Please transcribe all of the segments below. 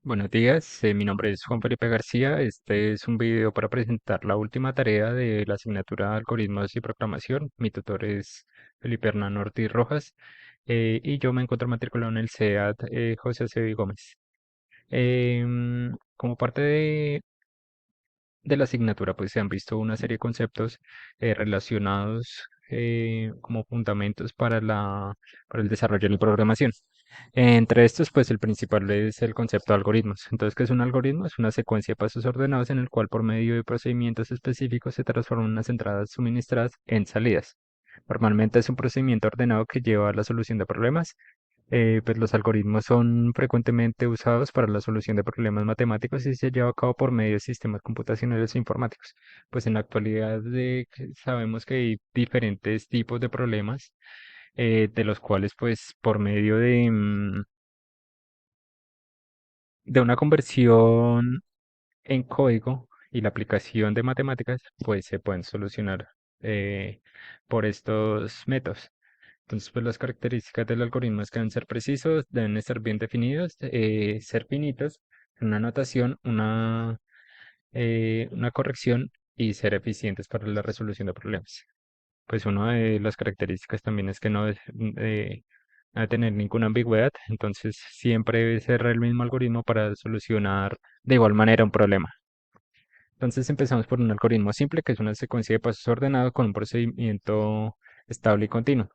Buenos días, mi nombre es Juan Felipe García. Este es un video para presentar la última tarea de la asignatura Algoritmos y Programación. Mi tutor es Felipe Hernán Ortiz Rojas y yo me encuentro matriculado en el CEAT José Acevedo Gómez. Como parte de la asignatura, pues se han visto una serie de conceptos relacionados como fundamentos para el desarrollo de la programación. Entre estos, pues el principal es el concepto de algoritmos. Entonces, ¿qué es un algoritmo? Es una secuencia de pasos ordenados en el cual por medio de procedimientos específicos se transforman unas entradas suministradas en salidas. Normalmente es un procedimiento ordenado que lleva a la solución de problemas. Pues los algoritmos son frecuentemente usados para la solución de problemas matemáticos y se lleva a cabo por medio de sistemas computacionales e informáticos. Pues en la actualidad sabemos que hay diferentes tipos de problemas de los cuales pues por medio de una conversión en código y la aplicación de matemáticas, pues se pueden solucionar por estos métodos. Entonces, pues las características del algoritmo es que deben ser precisos, deben estar bien definidos, ser finitos, una notación, una corrección y ser eficientes para la resolución de problemas. Pues una de las características también es que no debe tener ninguna ambigüedad, entonces siempre debe ser el mismo algoritmo para solucionar de igual manera un problema. Entonces empezamos por un algoritmo simple, que es una secuencia de pasos ordenados con un procedimiento estable y continuo.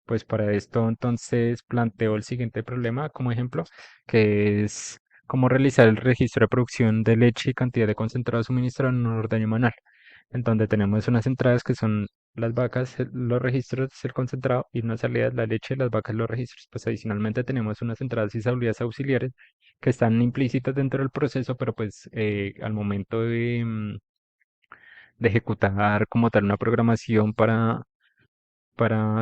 Pues para esto entonces planteo el siguiente problema como ejemplo, que es cómo realizar el registro de producción de leche y cantidad de concentrado suministrado en un ordeño manual, en donde tenemos unas entradas que son las vacas, los registros, el concentrado, y unas salidas, la leche, las vacas, los registros. Pues adicionalmente tenemos unas entradas y salidas auxiliares que están implícitas dentro del proceso, pero pues al momento de ejecutar como tal una programación para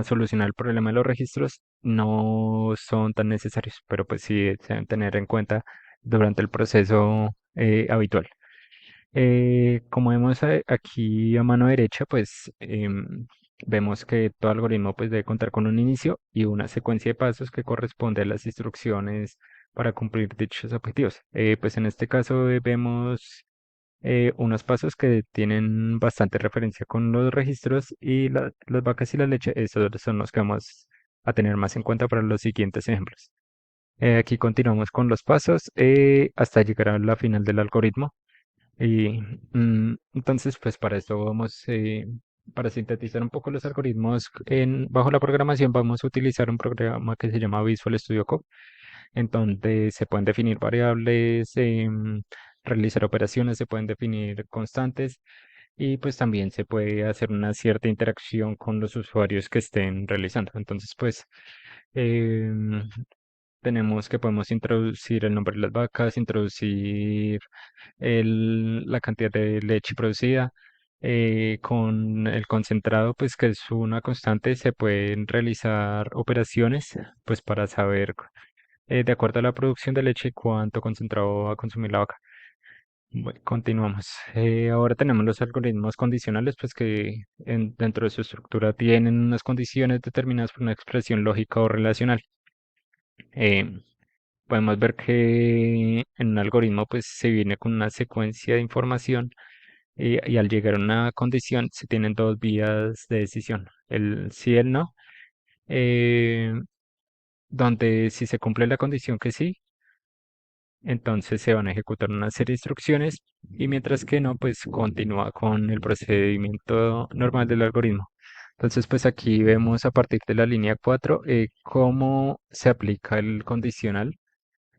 solucionar el problema de los registros no son tan necesarios, pero pues sí se deben tener en cuenta durante el proceso habitual. Como vemos aquí a mano derecha, pues vemos que todo algoritmo pues debe contar con un inicio y una secuencia de pasos que corresponde a las instrucciones para cumplir dichos objetivos. Pues en este caso vemos unos pasos que tienen bastante referencia con los registros y las vacas y la leche. Esos son los que vamos a tener más en cuenta para los siguientes ejemplos. Aquí continuamos con los pasos hasta llegar a la final del algoritmo. Y entonces, pues para esto para sintetizar un poco los algoritmos bajo la programación, vamos a utilizar un programa que se llama Visual Studio Code, en donde se pueden definir variables, realizar operaciones, se pueden definir constantes y pues también se puede hacer una cierta interacción con los usuarios que estén realizando. Entonces, pues em, tenemos que podemos introducir el nombre de las vacas, introducir la cantidad de leche producida. Con el concentrado, pues que es una constante, se pueden realizar operaciones, pues para saber, de acuerdo a la producción de leche, cuánto concentrado va a consumir la vaca. Bueno, continuamos. Ahora tenemos los algoritmos condicionales, pues que dentro de su estructura tienen unas condiciones determinadas por una expresión lógica o relacional. Eh, Podemos ver que en un algoritmo pues se viene con una secuencia de información y al llegar a una condición se tienen dos vías de decisión, el sí y el no, eh, donde si se cumple la condición que sí, entonces se van a ejecutar una serie de instrucciones y mientras que no, pues continúa con el procedimiento normal del algoritmo. Entonces, pues aquí vemos a partir de la línea 4 cómo se aplica el condicional.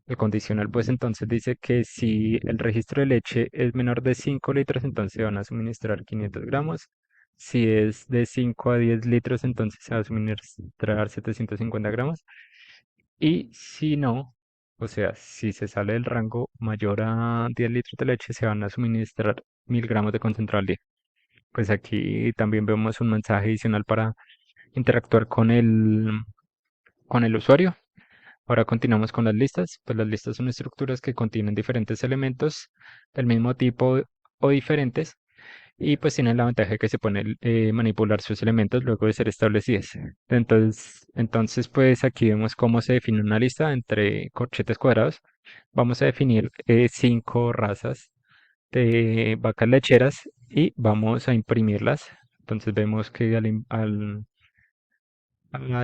El condicional, pues entonces dice que si el registro de leche es menor de 5 litros, entonces se van a suministrar 500 gramos. Si es de 5 a 10 litros, entonces se va a suministrar 750 gramos. Y si no, o sea, si se sale del rango mayor a 10 litros de leche, se van a suministrar 1000 gramos de concentrado al día. Pues aquí también vemos un mensaje adicional para interactuar con el usuario. Ahora continuamos con las listas. Pues las listas son estructuras que contienen diferentes elementos del mismo tipo o diferentes y pues tienen la ventaja de que se pueden manipular sus elementos luego de ser establecidas. Entonces pues aquí vemos cómo se define una lista entre corchetes cuadrados. Vamos a definir 5 razas de vacas lecheras y vamos a imprimirlas. Entonces vemos que al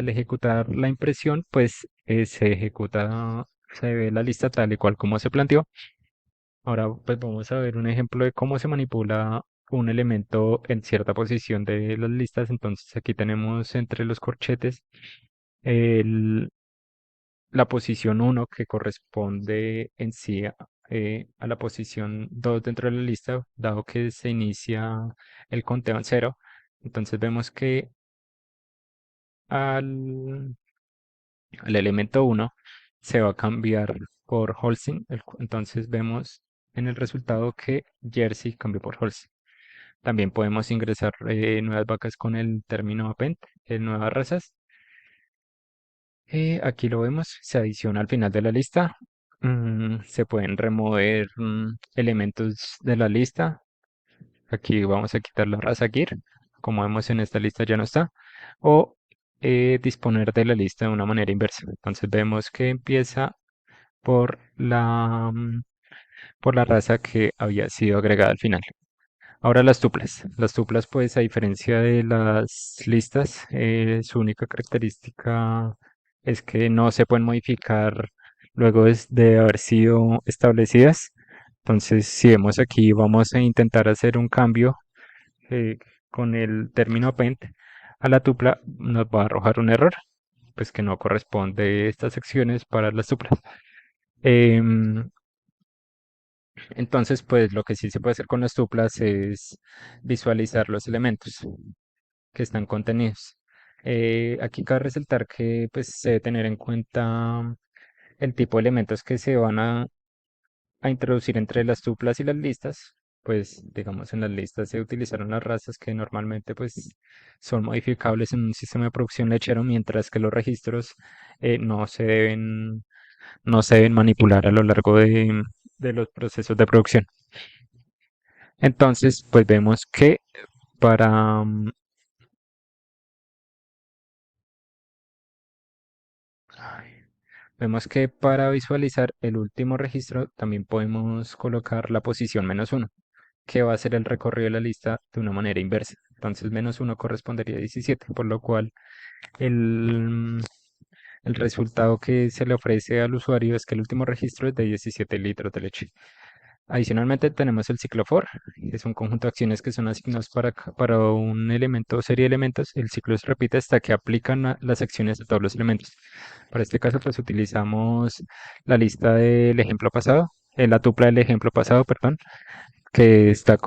ejecutar la impresión, pues se ve la lista tal y cual como se planteó. Ahora pues vamos a ver un ejemplo de cómo se manipula un elemento en cierta posición de las listas. Entonces aquí tenemos entre los corchetes el- la posición 1 que corresponde en sí a la posición 2 dentro de la lista, dado que se inicia el conteo en cero. Entonces vemos que al, al elemento 1 se va a cambiar por Holcim. Entonces vemos en el resultado que Jersey cambió por Holcim. También podemos ingresar nuevas vacas con el término append, nuevas razas. Aquí lo vemos, se adiciona al final de la lista. Se pueden remover elementos de la lista. Aquí vamos a quitar la raza gear. Como vemos en esta lista ya no está. O disponer de la lista de una manera inversa. Entonces vemos que empieza por por la raza que había sido agregada al final. Ahora las tuplas. Las tuplas, pues a diferencia de las listas, su única característica es que no se pueden modificar luego de haber sido establecidas. Entonces, si vemos aquí, vamos a intentar hacer un cambio eh, con el término append a la tupla, nos va a arrojar un error, pues que no corresponde estas secciones para las tuplas. Em, entonces, pues lo que sí se puede hacer con las tuplas es visualizar los elementos que están contenidos. Aquí cabe resaltar que pues, se debe tener en cuenta el tipo de elementos que se van a introducir entre las tuplas y las listas. Pues digamos en las listas se utilizaron las razas que normalmente pues son modificables en un sistema de producción lechero, mientras que los registros no no se deben manipular a lo largo de los procesos de producción. Entonces, pues vemos que para, vemos que para visualizar el último registro también podemos colocar la posición -1, que va a ser el recorrido de la lista de una manera inversa. Entonces, -1 correspondería a 17, por lo cual el, el resultado que se le ofrece al usuario es que el último registro es de 17 litros de leche. Adicionalmente tenemos el ciclo for, que es un conjunto de acciones que son asignados para un elemento o serie de elementos. El ciclo se repite hasta que aplican las acciones a todos los elementos. Para este caso, pues utilizamos la lista del ejemplo pasado, la tupla del ejemplo pasado, perdón, que está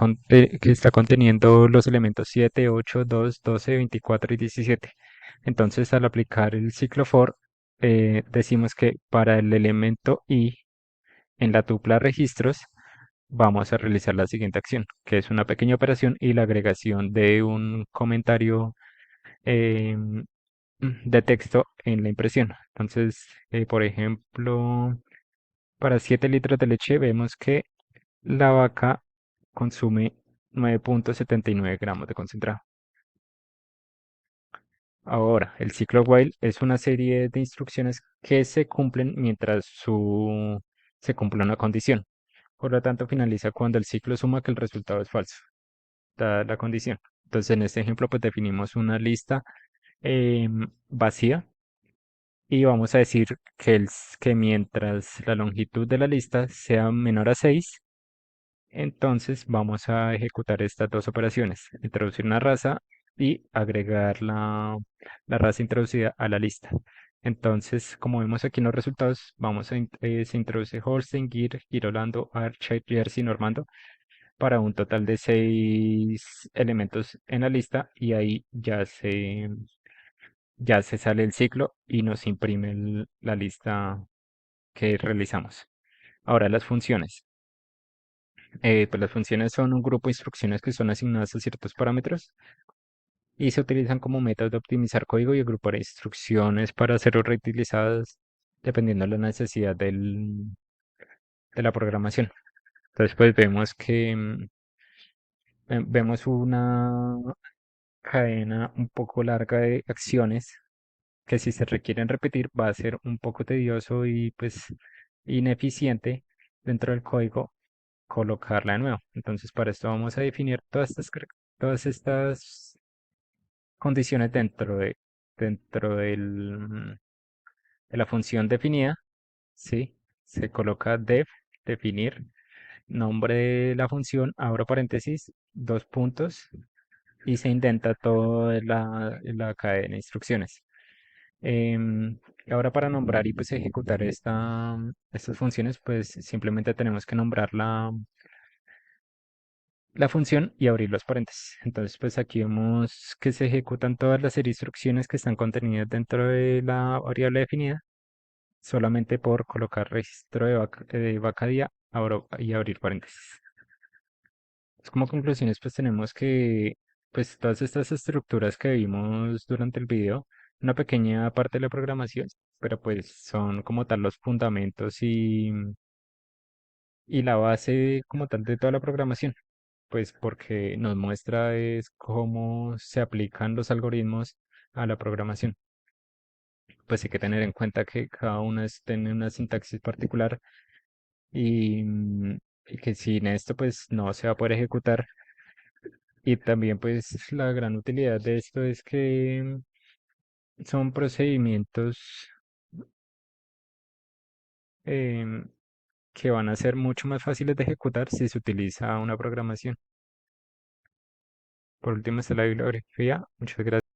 conteniendo los elementos 7, 8, 2, 12, 24 y 17. Entonces, al aplicar el ciclo for, decimos que para el elemento i en la tupla registros, vamos a realizar la siguiente acción, que es una pequeña operación y la agregación de un comentario em, de texto en la impresión. Entonces, por ejemplo, para 7 litros de leche vemos que la vaca consume 9,79 gramos de concentrado. Ahora, el ciclo while es una serie de instrucciones que se cumplen mientras se cumple una condición. Por lo tanto, finaliza cuando el ciclo suma que el resultado es falso, dada la condición. Entonces, en este ejemplo, pues definimos una lista vacía y vamos a decir que mientras la longitud de la lista sea menor a 6, entonces vamos a ejecutar estas dos operaciones, introducir una raza y agregar la raza introducida a la lista. Entonces, como vemos aquí en los resultados, se introduce Holstein, Gir, Girolando, Archer, Jersey, Normando para un total de 6 elementos en la lista y ahí ya se sale el ciclo y nos imprime la lista que realizamos. Ahora las funciones. Pues las funciones son un grupo de instrucciones que son asignadas a ciertos parámetros y se utilizan como método de optimizar código y agrupar instrucciones para ser reutilizadas dependiendo de la necesidad de la programación. Entonces, pues vemos que vemos una cadena un poco larga de acciones que si se requieren repetir va a ser un poco tedioso y pues ineficiente dentro del código, colocarla de nuevo. Entonces, para esto vamos a definir todas estas condiciones de la función definida, ¿sí? Se coloca definir, nombre de la función, abro paréntesis, dos puntos, y se indenta toda la cadena de instrucciones. Em, Ahora para nombrar y pues ejecutar estas funciones, pues simplemente tenemos que nombrar la función y abrir los paréntesis. Entonces, pues aquí vemos que se ejecutan todas las instrucciones que están contenidas dentro de la variable definida, solamente por colocar registro de vaca día y abrir paréntesis. Pues como conclusiones, pues tenemos que, pues todas estas estructuras que vimos durante el video, una pequeña parte de la programación, pero pues son como tal los fundamentos y la base como tal de toda la programación, pues porque nos muestra es cómo se aplican los algoritmos a la programación. Pues hay que tener en cuenta que cada una tiene una sintaxis particular y que sin esto pues no se va a poder ejecutar. Y también pues la gran utilidad de esto es que son procedimientos em, que van a ser mucho más fáciles de ejecutar si se utiliza una programación. Por último está la bibliografía. Muchas gracias.